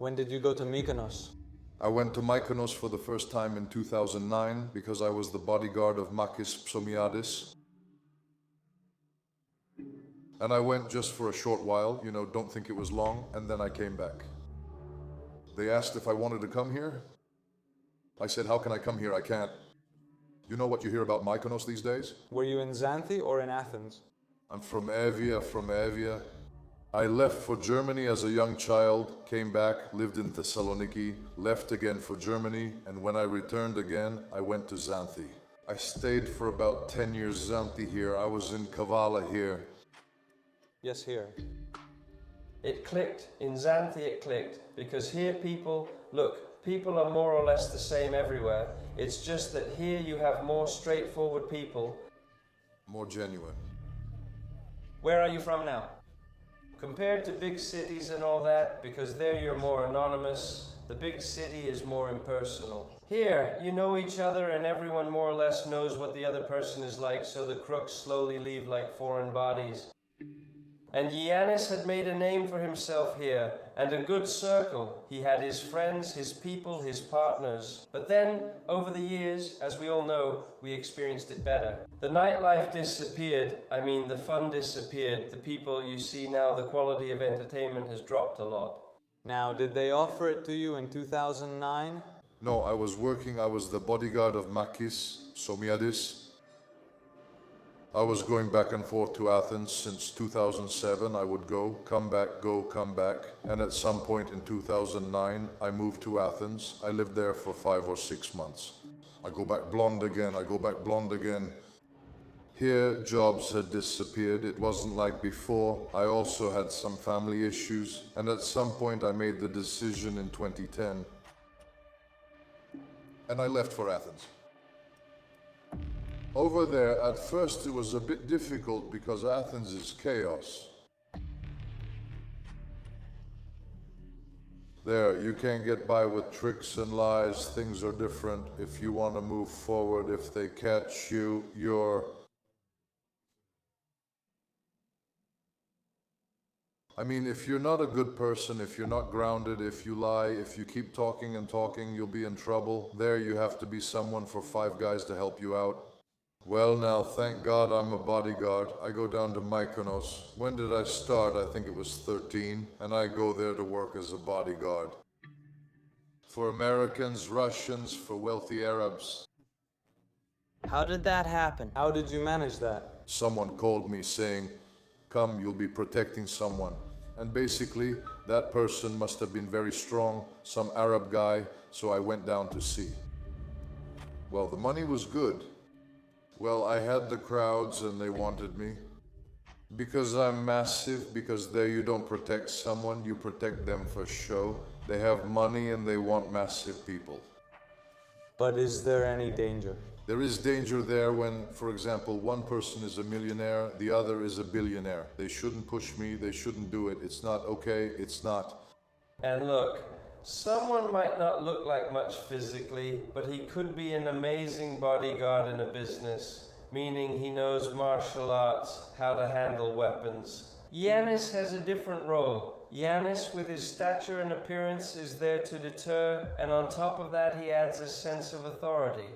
When did you go to Mykonos? I went to Mykonos for the first time in 2009 because I was the bodyguard of Makis Psomiadis. And I went just for a short while, don't think it was long, and then I came back. They asked if I wanted to come here. I said, how can I come here? I can't. You know what you hear about Mykonos these days? Were you in Xanthi or in Athens? I'm from Evia. I left for Germany as a young child, came back, lived in Thessaloniki, left again for Germany, and when I returned again, I went to Xanthi. I stayed for about 10 years Xanthi here. I was in Kavala here. Yes, here. It clicked. In Xanthi it clicked. Because here people are more or less the same everywhere. It's just that here you have more straightforward people. More genuine. Where are you from now? Compared to big cities and all that, because there you're more anonymous, the big city is more impersonal. Here, you know each other and everyone more or less knows what the other person is like, so the crooks slowly leave like foreign bodies. And Giannis had made a name for himself here, and a good circle. He had his friends, his people, his partners. But then, over the years, as we all know, we experienced it better. The nightlife disappeared. The fun disappeared. The people you see now, the quality of entertainment has dropped a lot. Now, did they offer it to you in 2009? No, I was the bodyguard of Makis Psomiadis. I was going back and forth to Athens since 2007. I would come back. And at some point in 2009, I moved to Athens. I lived there for 5 or 6 months. I go back blonde again. Here, jobs had disappeared. It wasn't like before. I also had some family issues. And at some point, I made the decision in 2010. And I left for Athens. Over there, at first it was a bit difficult because Athens is chaos. There, you can't get by with tricks and lies. Things are different. If you want to move forward, if they catch you, if you're not a good person, if you're not grounded, if you lie, if you keep talking and talking, you'll be in trouble. There, you have to be someone for 5 guys to help you out. Well, now, thank God I'm a bodyguard. I go down to Mykonos. When did I start? I think it was 13. And I go there to work as a bodyguard. For Americans, Russians, for wealthy Arabs. How did that happen? How did you manage that? Someone called me saying, come, you'll be protecting someone. And basically, that person must have been very strong, some Arab guy, so I went down to see. Well, the money was good. Well, I had the crowds and they wanted me. Because I'm massive, because there you don't protect someone, you protect them for show. They have money and they want massive people. But is there any danger? There is danger there when, for example, one person is a millionaire, the other is a billionaire. They shouldn't push me, they shouldn't do it. It's not okay, it's not. And look, someone might not look like much physically, but he could be an amazing bodyguard in a business, meaning he knows martial arts, how to handle weapons. Giannis has a different role. Giannis, with his stature and appearance, is there to deter, and on top of that, he adds a sense of authority.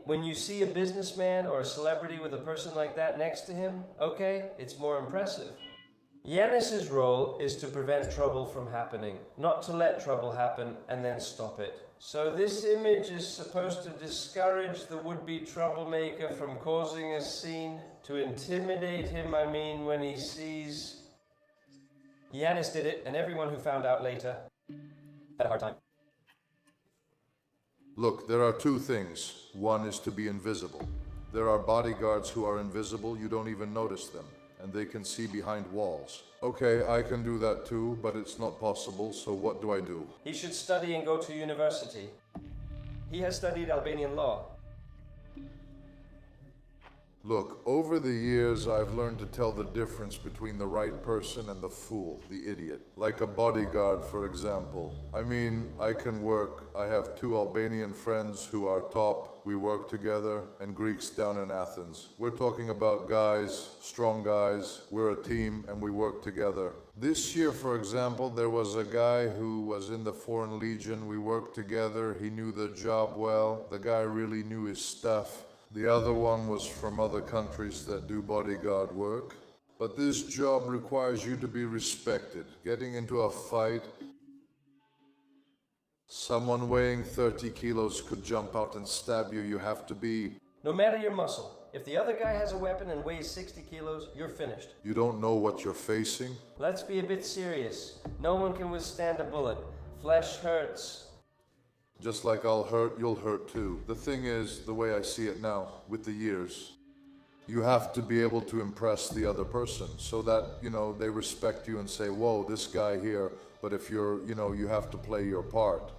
When you see a businessman or a celebrity with a person like that next to him, okay, it's more impressive. Giannis's role is to prevent trouble from happening, not to let trouble happen and then stop it. So this image is supposed to discourage the would-be troublemaker from causing a scene, to intimidate him, when he sees... Giannis did it, and everyone who found out later had a hard time. Look, there are 2 things. One is to be invisible. There are bodyguards who are invisible, you don't even notice them. And they can see behind walls. Okay, I can do that too, but it's not possible, so what do I do? He should study and go to university. He has studied Albanian law. Look, over the years, I've learned to tell the difference between the right person and the fool, the idiot. Like a bodyguard, for example. I mean, I can work. I have 2 Albanian friends who are top. We work together, and Greeks down in Athens. We're talking about guys, strong guys. We're a team, and we work together. This year, for example, there was a guy who was in the Foreign Legion. We worked together. He knew the job well. The guy really knew his stuff. The other one was from other countries that do bodyguard work. But this job requires you to be respected. Getting into a fight, someone weighing 30 kilos could jump out and stab you. You have to be... No matter your muscle, if the other guy has a weapon and weighs 60 kilos, you're finished. You don't know what you're facing. Let's be a bit serious. No one can withstand a bullet. Flesh hurts. Just like I'll hurt, you'll hurt too. The thing is, the way I see it now, with the years, you have to be able to impress the other person so that, they respect you and say, whoa, this guy here. But if you're, you have to play your part.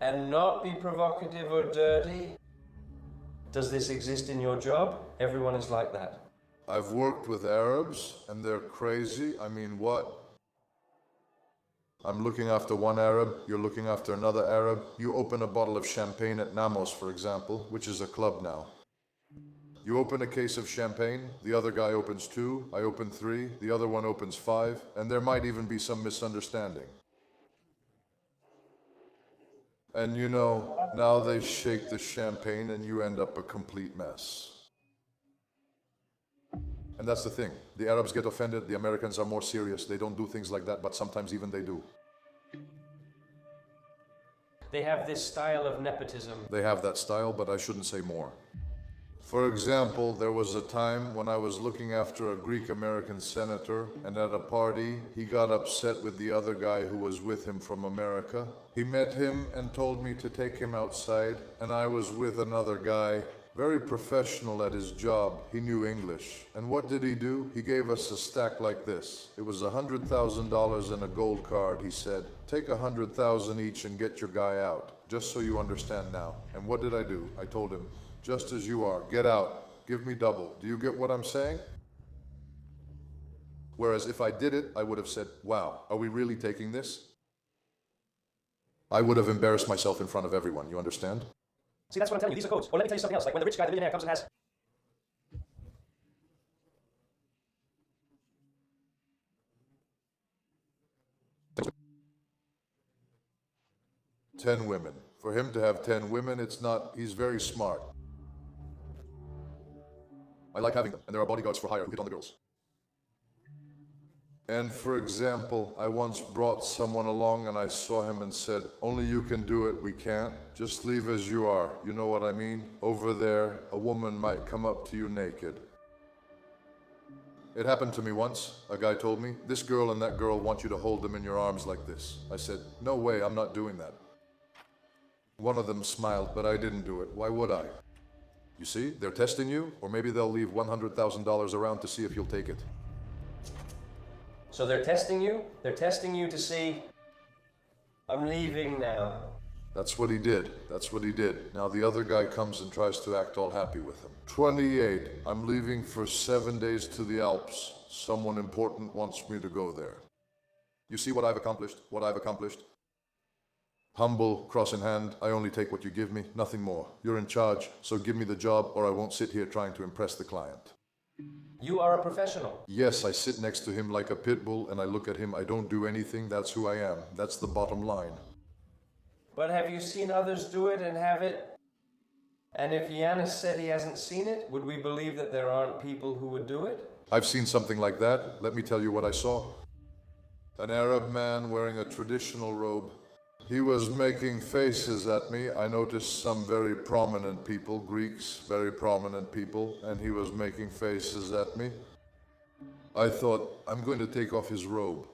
And not be provocative or dirty. Does this exist in your job? Everyone is like that. I've worked with Arabs and they're crazy. I mean, what? I'm looking after one Arab, you're looking after another Arab. You open a bottle of champagne at Namos, for example, which is a club now. You open a case of champagne, the other guy opens 2, I open 3, the other one opens 5, and there might even be some misunderstanding. And now they shake the champagne and you end up a complete mess. And that's the thing. The Arabs get offended, the Americans are more serious. They don't do things like that, but sometimes even they do. They have this style of nepotism. They have that style, but I shouldn't say more. For example, there was a time when I was looking after a Greek-American senator, and at a party, he got upset with the other guy who was with him from America. He met him and told me to take him outside, and I was with another guy, very professional at his job. He knew English. And what did he do? He gave us a stack like this. It was $100,000 and a gold card. He said, take 100,000 each and get your guy out, just so you understand now. And what did I do? I told him, just as you are, get out, give me double. Do you get what I'm saying? Whereas if I did it, I would have said, wow, are we really taking this? I would have embarrassed myself in front of everyone, you understand? See, that's what I'm telling you. These are codes. Or let me tell you something else. Like when the rich guy, the millionaire, comes and has... Ten women. For him to have 10 women, he's very smart. I like having them, and there are bodyguards for hire who hit on the girls. And for example, I once brought someone along and I saw him and said, only you can do it, we can't. Just leave as you are, you know what I mean? Over there, a woman might come up to you naked. It happened to me once. A guy told me, this girl and that girl want you to hold them in your arms like this. I said, no way, I'm not doing that. One of them smiled, but I didn't do it. Why would I? You see, they're testing you, or maybe they'll leave $100,000 around to see if you'll take it. So they're testing you? They're testing you to see... I'm leaving now. That's what he did. That's what he did. Now the other guy comes and tries to act all happy with him. 28. I'm leaving for 7 days to the Alps. Someone important wants me to go there. You see what I've accomplished? What I've accomplished? Humble, cross in hand, I only take what you give me, nothing more. You're in charge, so give me the job or I won't sit here trying to impress the client. You are a professional. Yes, I sit next to him like a pit bull and I look at him, I don't do anything, that's who I am. That's the bottom line. But have you seen others do it and have it? And if Giannis said he hasn't seen it, would we believe that there aren't people who would do it? I've seen something like that. Let me tell you what I saw. An Arab man wearing a traditional robe. He was making faces at me. I noticed some very prominent people, Greeks, very prominent people, and he was making faces at me. I thought, I'm going to take off his robe.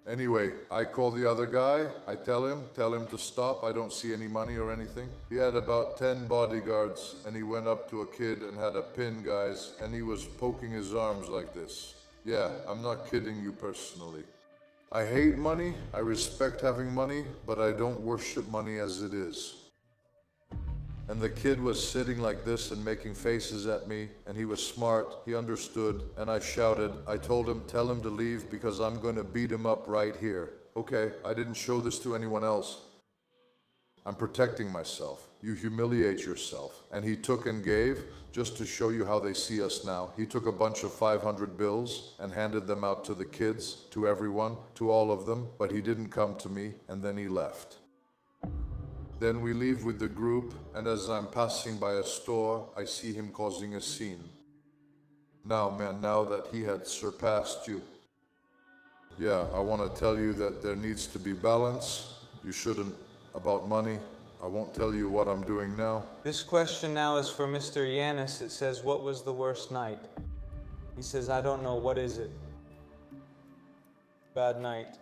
Anyway, I call the other guy, I tell him to stop, I don't see any money or anything. He had about 10 bodyguards, and he went up to a kid and had a pin, guys, and he was poking his arms like this. Yeah, I'm not kidding you personally. I hate money, I respect having money, but I don't worship money as it is. And the kid was sitting like this and making faces at me, and he was smart, he understood, and I shouted. I told him, tell him to leave because I'm gonna beat him up right here. Okay, I didn't show this to anyone else. I'm protecting myself. You humiliate yourself. And he took and gave, just to show you how they see us now. He took a bunch of 500 bills and handed them out to the kids, to everyone, to all of them, but he didn't come to me, and then he left. Then we leave with the group, and as I'm passing by a store, I see him causing a scene. Now, man, now that he had surpassed you, yeah, I want to tell you that there needs to be balance. You shouldn't, about money. I won't tell you what I'm doing now. This question now is for Mr. Giannis. It says, what was the worst night? He says, I don't know, what is it? Bad night.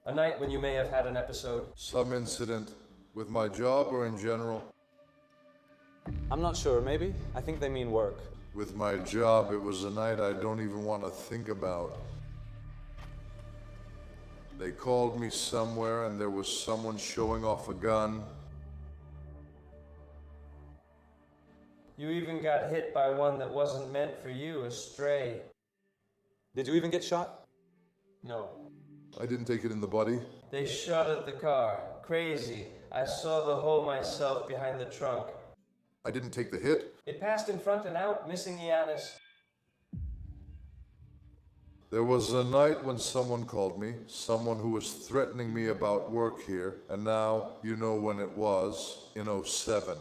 A night when you may have had an episode. Some incident with my job or in general? I'm not sure, maybe? I think they mean work. With my job, it was a night I don't even want to think about. They called me somewhere and there was someone showing off a gun. You even got hit by one that wasn't meant for you, a stray. Did you even get shot? No. I didn't take it in the body. They shot at the car. Crazy. I saw the hole myself behind the trunk. I didn't take the hit. It passed in front and out, missing Giannis. There was a night when someone called me, someone who was threatening me about work here, and now you know when it was, in '07.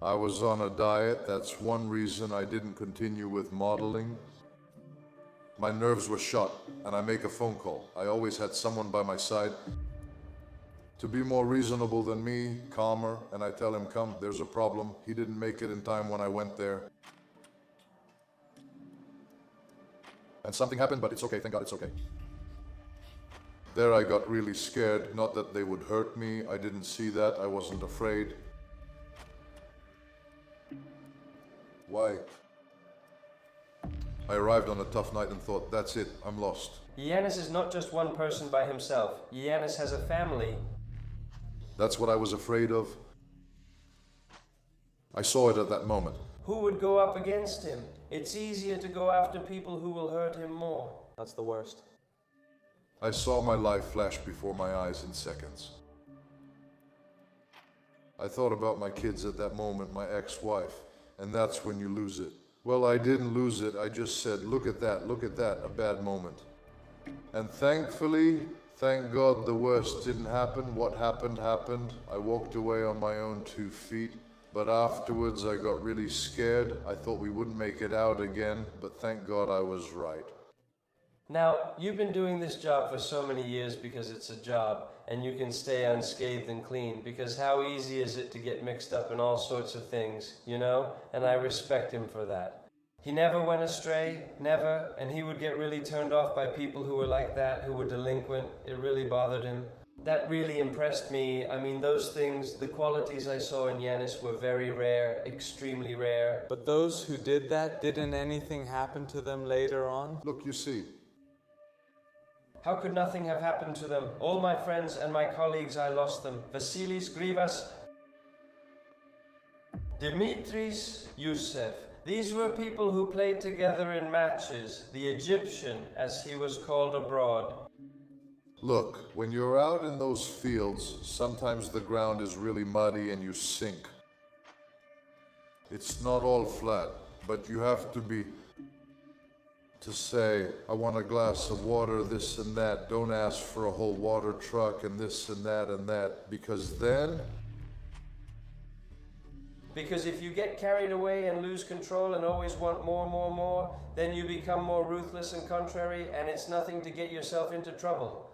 I was on a diet. That's one reason I didn't continue with modeling. My nerves were shot, and I make a phone call. I always had someone by my side to be more reasonable than me, calmer, and I tell him, come, there's a problem. He didn't make it in time when I went there. And something happened, but it's okay, thank God it's okay. There I got really scared, not that they would hurt me, I didn't see that, I wasn't afraid. Why? I arrived on a tough night and thought, that's it, I'm lost. Giannis is not just one person by himself. Giannis has a family. That's what I was afraid of. I saw it at that moment. Who would go up against him? It's easier to go after people who will hurt him more. That's the worst. I saw my life flash before my eyes in seconds. I thought about my kids at that moment, my ex-wife, and that's when you lose it. Well, I didn't lose it, I just said, look at that, a bad moment. And thankfully, thank God the worst didn't happen. What happened, happened. I walked away on my own 2 feet. But afterwards I got really scared. I thought we wouldn't make it out again, but thank God I was right. Now, you've been doing this job for so many years because it's a job, and you can stay unscathed and clean, because how easy is it to get mixed up in all sorts of things, you know? And I respect him for that. He never went astray, never, and he would get really turned off by people who were like that, who were delinquent. It really bothered him. That really impressed me. I mean, those things, the qualities I saw in Giannis were very rare, extremely rare. But those who did that, didn't anything happen to them later on? Look, you see. How could nothing have happened to them? All my friends and my colleagues, I lost them. Vasilis, Grivas, Dimitris, Yusef. These were people who played together in matches. The Egyptian, as he was called abroad. Look, when you're out in those fields, sometimes the ground is really muddy and you sink. It's not all flat, but you have to say, I want a glass of water, this and that. Don't ask for a whole water truck and this and that, because then... Because if you get carried away and lose control and always want more, then you become more ruthless and contrary, and it's nothing to get yourself into trouble.